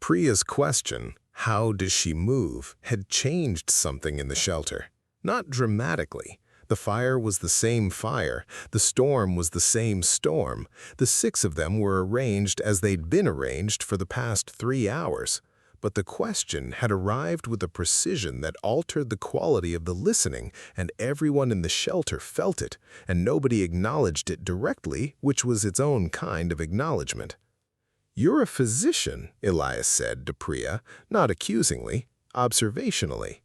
Priya's question, how does she move, had changed something in the shelter. Not dramatically. The fire was the same fire, the storm was the same storm. The six of them were arranged as they'd been arranged for the past 3 hours. But the question had arrived with a precision that altered the quality of the listening, and everyone in the shelter felt it, and nobody acknowledged it directly, which was its own kind of acknowledgement. "You're a physician," Elias said to Priya, not accusingly, observationally.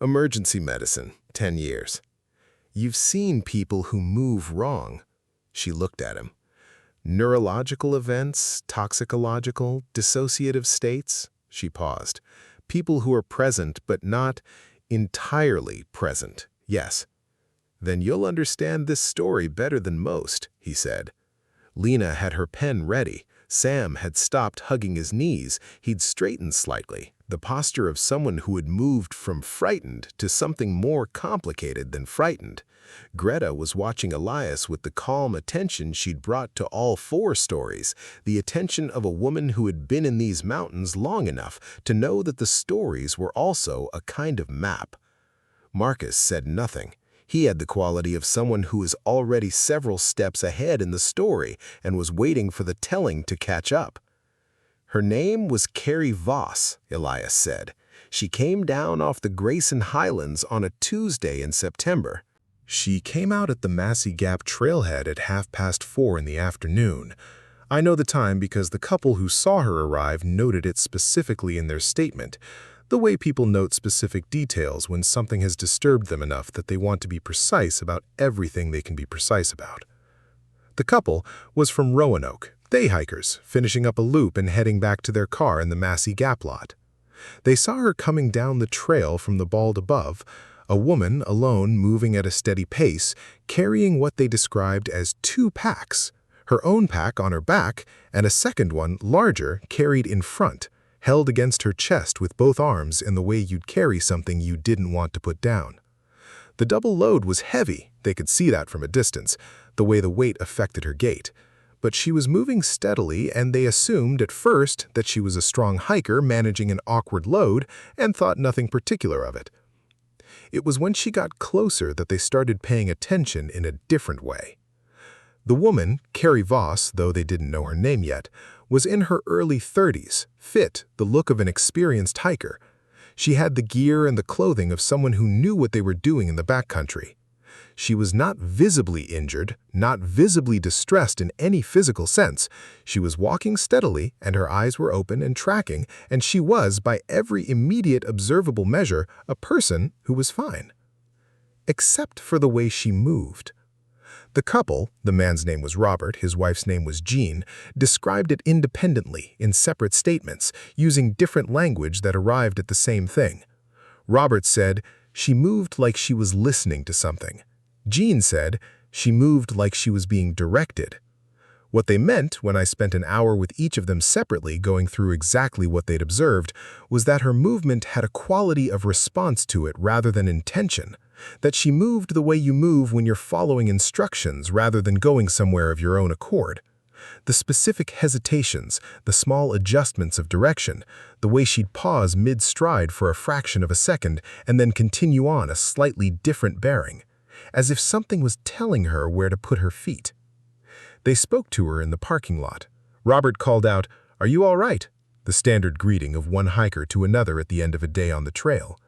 "Emergency medicine, 10 years. You've seen people who move wrong." She looked at him. "Neurological events, toxicological, dissociative states?" She paused. "People who are present but not entirely present, yes." "Then you'll understand this story better than most," he said. Lena had her pen ready. Sam had stopped hugging his knees. He'd straightened slightly, the posture of someone who had moved from frightened to something more complicated than frightened. Greta was watching Elias with the calm attention she'd brought to all 4 stories, the attention of a woman who had been in these mountains long enough to know that the stories were also a kind of map. Marcus said nothing. He had the quality of someone who is already several steps ahead in the story and was waiting for the telling to catch up. "Her name was Carrie Voss," Elias said. "She came down off the Grayson Highlands on a Tuesday in September. She came out at the Massey Gap trailhead at 4:30 in the afternoon. I know the time because the couple who saw her arrive noted it specifically in their statement, the way people note specific details when something has disturbed them enough that they want to be precise about everything they can be precise about. The couple was from Roanoke, day hikers, finishing up a loop and heading back to their car in the Massey Gap lot. They saw her coming down the trail from the bald above, a woman alone moving at a steady pace, carrying what they described as 2 packs, her own pack on her back and a second one, larger, carried in front, held against her chest with both arms in the way you'd carry something you didn't want to put down. The double load was heavy, they could see that from a distance, the way the weight affected her gait. But she was moving steadily, and they assumed at first that she was a strong hiker managing an awkward load and thought nothing particular of it. It was when she got closer that they started paying attention in a different way. The woman, Carrie Voss, though they didn't know her name yet, was in her early 30s, fit, the look of an experienced hiker. She had the gear and the clothing of someone who knew what they were doing in the backcountry. She was not visibly injured, not visibly distressed in any physical sense. She was walking steadily, and her eyes were open and tracking, and she was, by every immediate observable measure, a person who was fine. Except for the way she moved. The couple, the man's name was Robert, his wife's name was Jean, described it independently in separate statements, using different language that arrived at the same thing. Robert said, "She moved like she was listening to something." Jean said, "She moved like she was being directed." What they meant, when I spent an hour with each of them separately going through exactly what they'd observed, was that her movement had a quality of response to it rather than intention. That she moved the way you move when you're following instructions rather than going somewhere of your own accord. The specific hesitations, the small adjustments of direction, the way she'd pause mid-stride for a fraction of a second and then continue on a slightly different bearing, as if something was telling her where to put her feet. They spoke to her in the parking lot. Robert called out, "Are you all right?" the standard greeting of one hiker to another at the end of a day on the trail.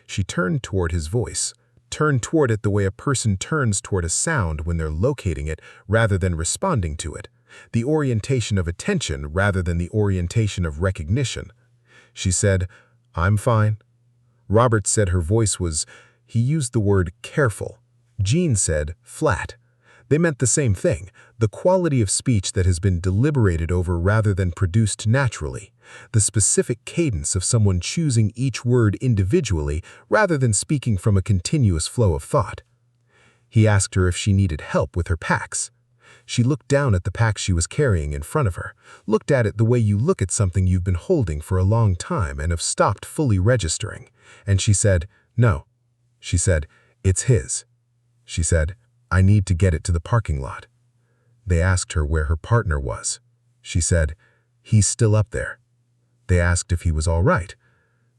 She turned toward his voice. Turned toward it the way a person turns toward a sound when they're locating it rather than responding to it, the orientation of attention rather than the orientation of recognition. She said, "I'm fine." Robert said her voice was, he used the word careful. Jean said, flat. They meant the same thing, the quality of speech that has been deliberated over rather than produced naturally, the specific cadence of someone choosing each word individually rather than speaking from a continuous flow of thought. He asked her if she needed help with her packs. She looked down at the pack she was carrying in front of her, looked at it the way you look at something you've been holding for a long time and have stopped fully registering, and she said, "No." She said, "It's his." She said, "I need to get it to the parking lot." They asked her where her partner was. She said, "He's still up there." They asked if he was all right.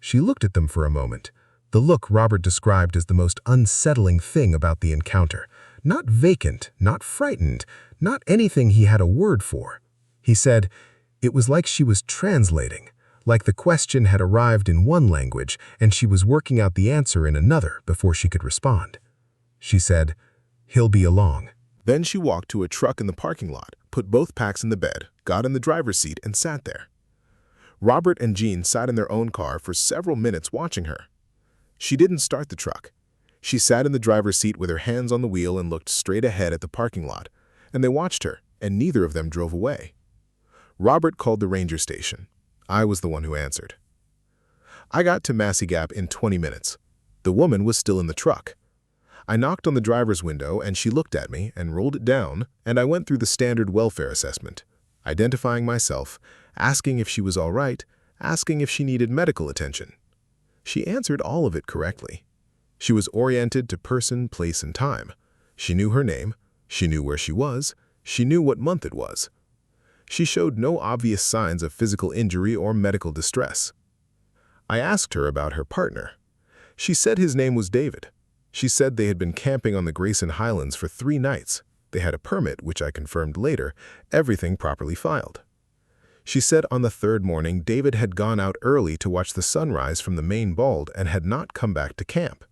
She looked at them for a moment, the look Robert described as the most unsettling thing about the encounter. Not vacant, not frightened, not anything he had a word for. He said, it was like she was translating, like the question had arrived in one language and she was working out the answer in another before she could respond. She said, "He'll be along." Then she walked to a truck in the parking lot, put both packs in the bed, got in the driver's seat, and sat there. Robert and Jean sat in their own car for several minutes watching her. She didn't start the truck. She sat in the driver's seat with her hands on the wheel and looked straight ahead at the parking lot, and they watched her, and neither of them drove away. Robert called the ranger station. I was the one who answered. I got to Massey Gap in 20 minutes. The woman was still in the truck. I knocked on the driver's window and she looked at me and rolled it down, and I went through the standard welfare assessment, identifying myself, asking if she was all right, asking if she needed medical attention. She answered all of it correctly. She was oriented to person, place, and time. She knew her name, she knew where she was, she knew what month it was. She showed no obvious signs of physical injury or medical distress. I asked her about her partner. She said his name was David. She said they had been camping on the Grayson Highlands for 3 nights. They had a permit, which I confirmed later, everything properly filed. She said on the 3rd morning David had gone out early to watch the sunrise from the main bald and had not come back to camp.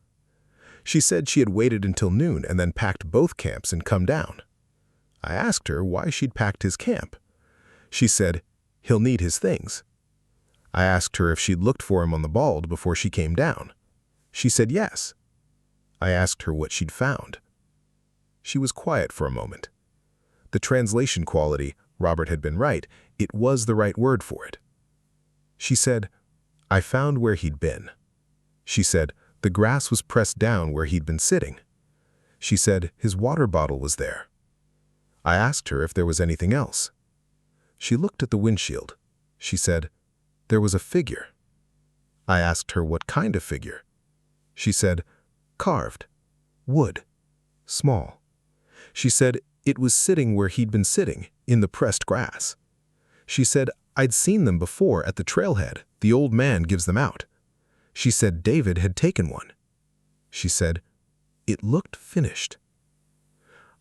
She said she had waited until noon and then packed both camps and come down. I asked her why she'd packed his camp. She said, "He'll need his things." I asked her if she'd looked for him on the bald before she came down. She said yes. I asked her what she'd found. She was quiet for a moment. The translation quality, Robert had been right, it was the right word for it. She said, "I found where he'd been." She said, "The grass was pressed down where he'd been sitting." She said, "His water bottle was there." I asked her if there was anything else. She looked at the windshield. She said, "There was a figure." I asked her what kind of figure. She said, "Carved. Wood. Small." She said, "It was sitting where he'd been sitting, in the pressed grass." She said, "I'd seen them before at the trailhead. The old man gives them out." She said David had taken one. She said, "It looked finished."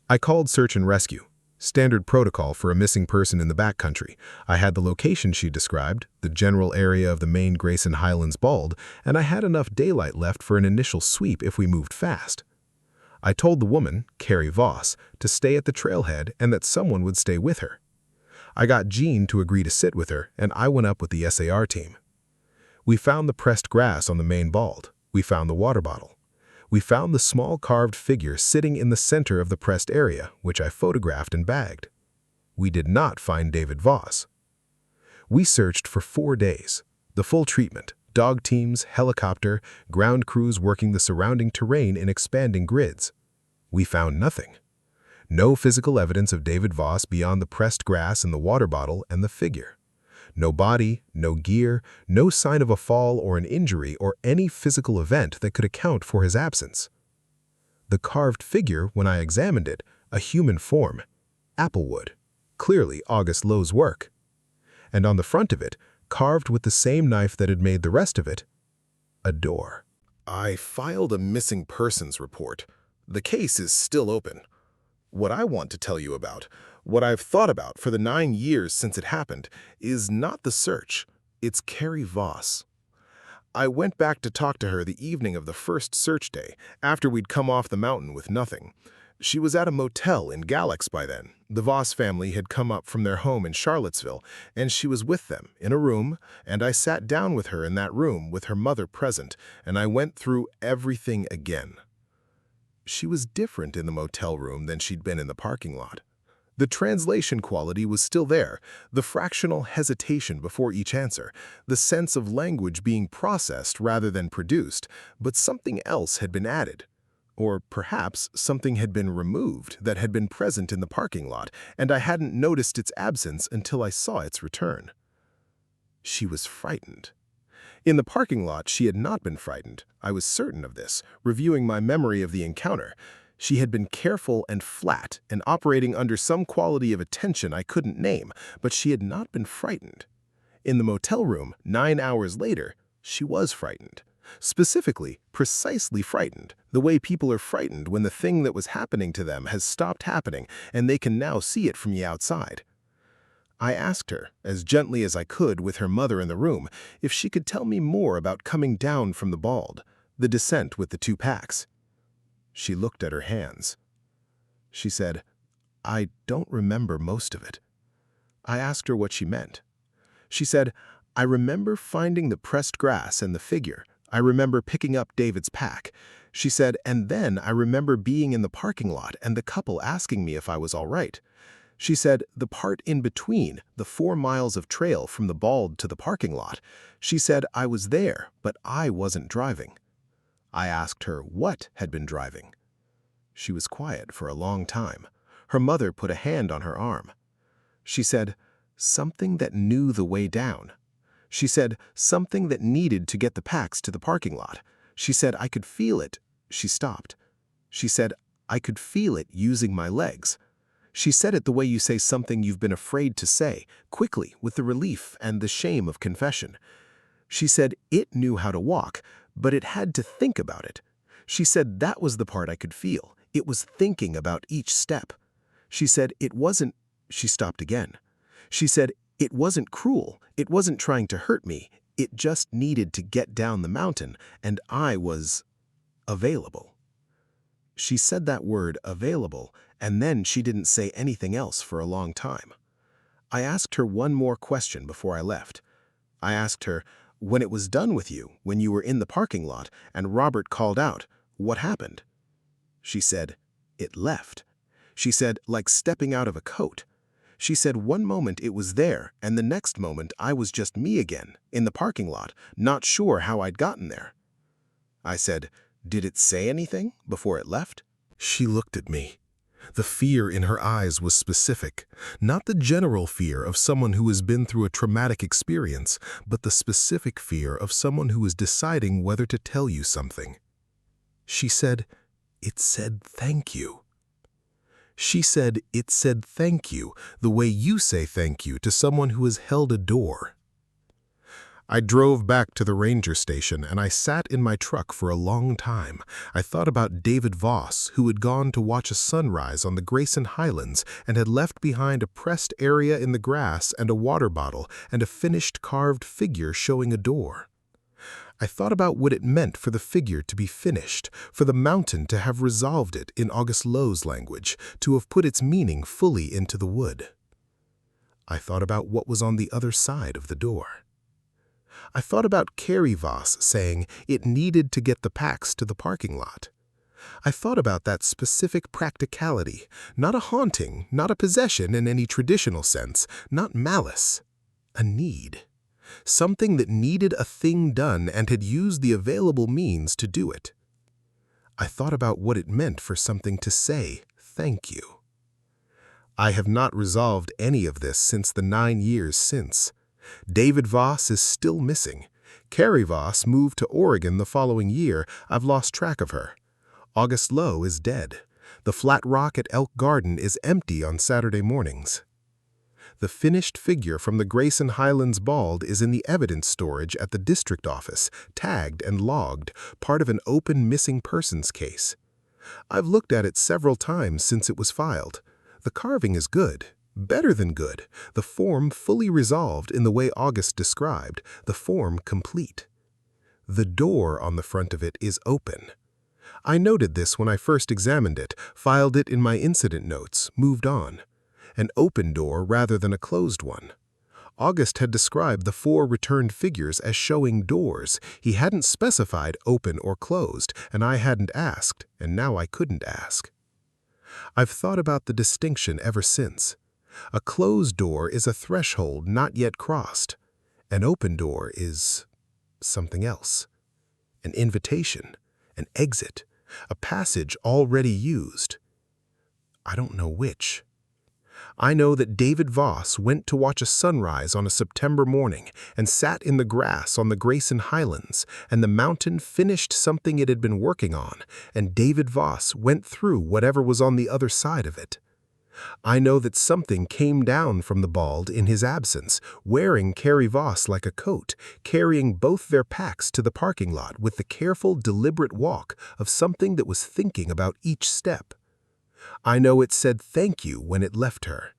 I called search and rescue. Standard protocol for a missing person in the backcountry. I had the location she described, the general area of the main Grayson Highlands bald, and I had enough daylight left for an initial sweep if we moved fast. I told the woman, Carrie Voss, to stay at the trailhead and that someone would stay with her. I got Jean to agree to sit with her, and I went up with the SAR team. We found the pressed grass on the main bald. We found the water bottle. We found the small carved figure sitting in the center of the pressed area, which I photographed and bagged. We did not find David Voss. We searched for 4 days. The full treatment, dog teams, helicopter, ground crews working the surrounding terrain in expanding grids. We found nothing. No physical evidence of David Voss beyond the pressed grass and the water bottle and the figure. No body, no gear, no sign of a fall or an injury or any physical event that could account for his absence. The carved figure, when I examined it, a human form, applewood, clearly August Lowe's work. And on the front of it, carved with the same knife that had made the rest of it, a door. I filed a missing persons report. The case is still open. What I want to tell you about, what I've thought about for the 9 years since it happened, is not the search. It's Carrie Voss. I went back to talk to her the evening of the first search day, after we'd come off the mountain with nothing. She was at a motel in Galax by then. The Voss family had come up from their home in Charlottesville, and she was with them in a room, and I sat down with her in that room with her mother present, and I went through everything again. She was different in the motel room than she'd been in the parking lot. The translation quality was still there, the fractional hesitation before each answer, the sense of language being processed rather than produced, but something else had been added. Or perhaps something had been removed that had been present in the parking lot, and I hadn't noticed its absence until I saw its return. She was frightened. In the parking lot, she had not been frightened. I was certain of this, reviewing my memory of the encounter. She had been careful and flat and operating under some quality of attention I couldn't name, but she had not been frightened. In the motel room, 9 hours later, she was frightened. Specifically, precisely frightened, the way people are frightened when the thing that was happening to them has stopped happening and they can now see it from the outside. I asked her, as gently as I could with her mother in the room, if she could tell me more about coming down from the bald, the descent with the 2 packs. She looked at her hands. She said, "I don't remember most of it." I asked her what she meant. She said, "I remember finding the pressed grass and the figure. I remember picking up David's pack." She said, "And then I remember being in the parking lot and the couple asking me if I was all right." She said, "The part in between, the 4 miles of trail from the bald to the parking lot," she said, "I was there, but I wasn't driving." I asked her what had been driving. She was quiet for a long time. Her mother put a hand on her arm. She said, "Something that knew the way down." She said, "Something that needed to get the packs to the parking lot." She said, "I could feel it." She stopped. She said, "I could feel it using my legs." She said it the way you say something you've been afraid to say, quickly, with the relief and the shame of confession. She said it knew how to walk, but it had to think about it. She said that was the part I could feel. It was thinking about each step. She said it wasn't. She stopped again. She said it wasn't cruel. It wasn't trying to hurt me. It just needed to get down the mountain, and I was available. She said that word, available, and then she didn't say anything else for a long time. I asked her one more question before I left. I asked her, "When it was done with you, when you were in the parking lot, and Robert called out, what happened?" She said, "It left." She said, "Like stepping out of a coat." She said one moment it was there, and the next moment I was just me again, in the parking lot, not sure how I'd gotten there. I said, "Did it say anything before it left?" She looked at me. The fear in her eyes was specific, not the general fear of someone who has been through a traumatic experience, but the specific fear of someone who is deciding whether to tell you something. She said, "It said thank you." She said, "It said thank you, the way you say thank you to someone who has held a door." I drove back to the ranger station and I sat in my truck for a long time. I thought about David Voss, who had gone to watch a sunrise on the Grayson Highlands and had left behind a pressed area in the grass and a water bottle and a finished carved figure showing a door. I thought about what it meant for the figure to be finished, for the mountain to have resolved it in August Lowe's language, to have put its meaning fully into the wood. I thought about what was on the other side of the door. I thought about Carrie Voss saying it needed to get the packs to the parking lot. I thought about that specific practicality, not a haunting, not a possession in any traditional sense, not malice, a need. Something that needed a thing done and had used the available means to do it. I thought about what it meant for something to say thank you. I have not resolved any of this since the 9 years since. David Voss is still missing. Carrie Voss moved to Oregon the following year. I've lost track of her. August Lowe is dead. The flat rock at Elk Garden is empty on Saturday mornings. The finished figure from the Grayson Highlands bald is in the evidence storage at the district office, tagged and logged, part of an open missing persons case. I've looked at it several times since it was filed. The carving is good, better than good, the form fully resolved in the way August described, the form complete. The door on the front of it is open. I noted this when I first examined it, filed it in my incident notes, moved on. An open door rather than a closed one. August had described the 4 returned figures as showing doors. He hadn't specified open or closed, and I hadn't asked, and now I couldn't ask. I've thought about the distinction ever since. A closed door is a threshold not yet crossed. An open door is something else. An invitation, an exit, a passage already used. I don't know which. I know that David Voss went to watch a sunrise on a September morning and sat in the grass on the Grayson Highlands, and the mountain finished something it had been working on, and David Voss went through whatever was on the other side of it. I know that something came down from the bald in his absence, wearing Carrie Voss like a coat, carrying both their packs to the parking lot with the careful, deliberate walk of something that was thinking about each step. I know it said thank you when it left her.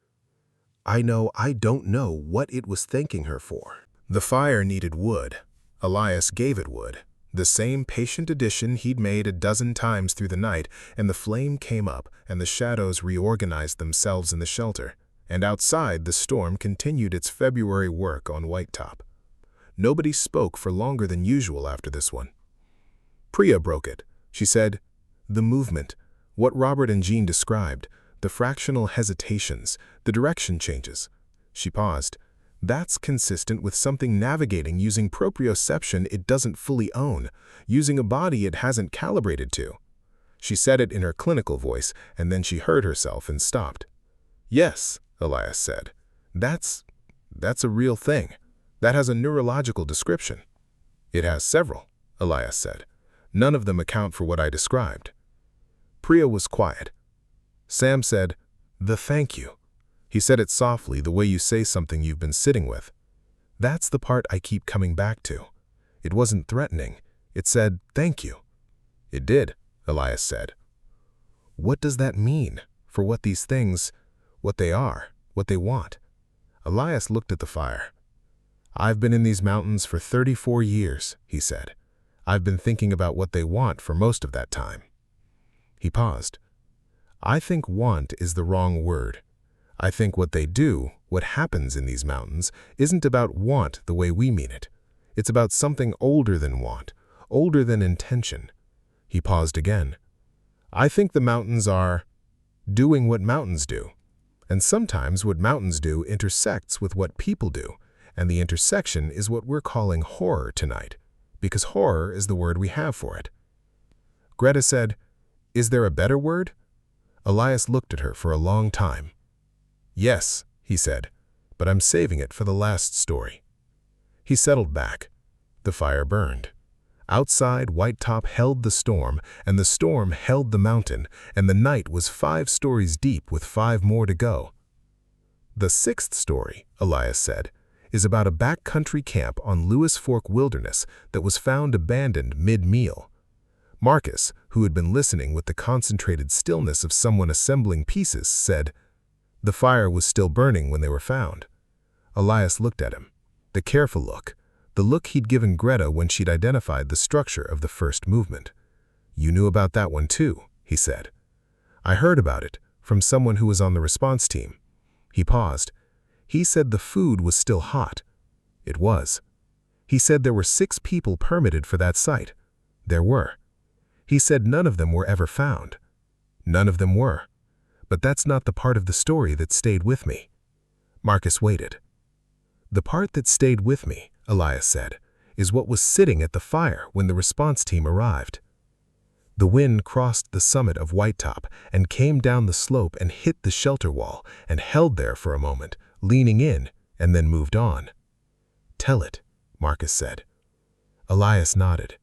I know I don't know what it was thanking her for. The fire needed wood. Elias gave it wood, the same patient addition he'd made a dozen times through the night, and the flame came up, and the shadows reorganized themselves in the shelter, and outside the storm continued its February work on Whitetop. Nobody spoke for longer than usual after this one. Priya broke it. She said, "The movement, what Robert and Jean described, the fractional hesitations, the direction changes." She paused. "That's consistent with something navigating using proprioception it doesn't fully own, using a body it hasn't calibrated to." She said it in her clinical voice, and then she heard herself and stopped. "Yes," Elias said. That's a real thing. That has a neurological description." "It has several," Elias said. "None of them account for what I described." Priya was quiet. Sam said, "The thank you." He said it softly, the way you say something you've been sitting with. "That's the part I keep coming back to. It wasn't threatening. It said, thank you." "It did," Elias said. "What does that mean for what these things, what they are, what they want?" Elias looked at the fire. "I've been in these mountains for 34 years, he said. "I've been thinking about what they want for most of that time." He paused. "I think want is the wrong word. I think what they do, what happens in these mountains, isn't about want the way we mean it. It's about something older than want, older than intention." He paused again. "I think the mountains are doing what mountains do. And sometimes what mountains do intersects with what people do, and the intersection is what we're calling horror tonight, because horror is the word we have for it." Greta said, "Is there a better word?" Elias looked at her for a long time. "Yes," he said, "but I'm saving it for the last story." He settled back. The fire burned. Outside, Whitetop held the storm, and the storm held the mountain, and the night was 5 stories deep with 5 more to go. "The 6th story," Elias said, "is about a backcountry camp on Lewis Fork Wilderness that was found abandoned mid-meal." Marcus, who had been listening with the concentrated stillness of someone assembling pieces, said, "The fire was still burning when they were found." Elias looked at him. The careful look, the look he'd given Greta when she'd identified the structure of the first movement. "You knew about that one too," he said. "I heard about it from someone who was on the response team." He paused. "He said the food was still hot." It was. "He said there were 6 people permitted for that site." There were. "He said none of them were ever found." None of them were. "But that's not the part of the story that stayed with me." Marcus waited. "The part that stayed with me," Elias said, "is what was sitting at the fire when the response team arrived." The wind crossed the summit of Whitetop and came down the slope and hit the shelter wall and held there for a moment, leaning in, and then moved on. "Tell it," Marcus said. Elias nodded.